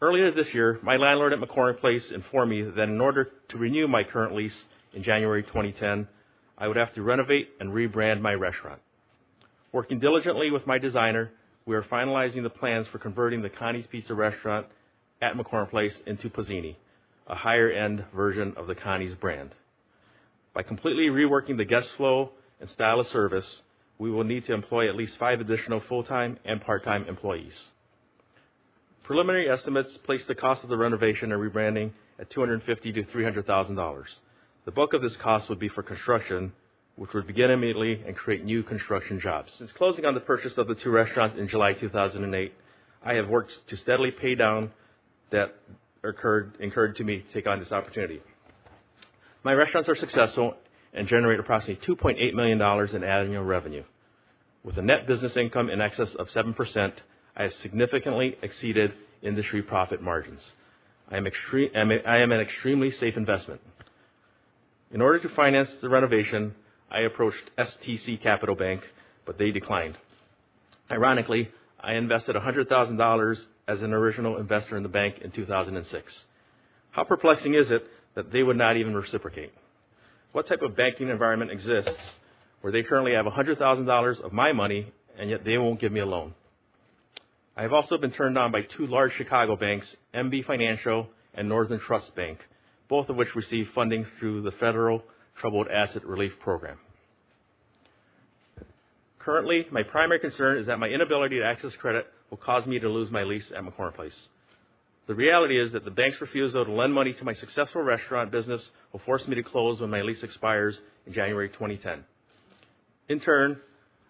Earlier this year, my landlord at McCormick Place informed me that in order to renew my current lease in January 2010, I would have to renovate and rebrand my restaurant. Working diligently with my designer, we are finalizing the plans for converting the Connie's Pizza restaurant at McCormick Place into Pizzini, a higher-end version of the Connie's brand. By completely reworking the guest flow and style of service, we will need to employ at least 5 additional full-time and part-time employees. Preliminary estimates place the cost of the renovation and rebranding at $250,000 to $300,000. The bulk of this cost would be for construction, which would begin immediately and create new construction jobs. Since closing on the purchase of the 2 restaurants in July 2008, I have worked to steadily pay down debt incurred to me to take on this opportunity. My restaurants are successful and generate approximately $2.8 million in annual revenue. With a net business income in excess of 7%, I have significantly exceeded industry profit margins. I am an extremely safe investment. In order to finance the renovation, I approached STC Capital Bank, but they declined. Ironically, I invested $100,000 as an original investor in the bank in 2006. How perplexing is it that they would not even reciprocate? What type of banking environment exists where they currently have $100,000 of my money and yet they won't give me a loan? I have also been turned down by 2 large Chicago banks, MB Financial and Northern Trust Bank, both of which receive funding through the Federal Troubled Asset Relief Program. Currently, my primary concern is that my inability to access credit will cause me to lose my lease at McCormick Place. The reality is that the bank's refusal to lend money to my successful restaurant business will force me to close when my lease expires in January 2010. In turn,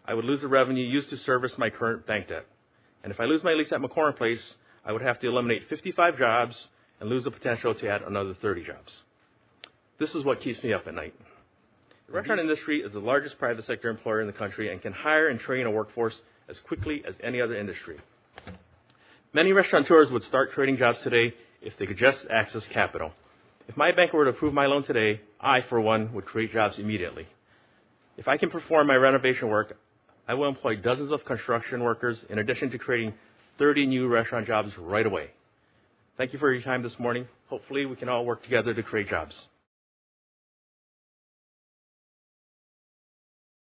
I would lose the revenue used to service my current bank debt. And if I lose my lease at McCormick Place, I would have to eliminate 55 jobs and lose the potential to add another 30 jobs. This is what keeps me up at night. The restaurant industry is the largest private sector employer in the country and can hire and train a workforce as quickly as any other industry. Many restaurateurs would start creating jobs today if they could just access capital. If my bank were to approve my loan today, I, for one, would create jobs immediately. If I can perform my renovation work, I will employ dozens of construction workers in addition to creating 30 new restaurant jobs right away. Thank you for your time this morning. Hopefully we can all work together to create jobs.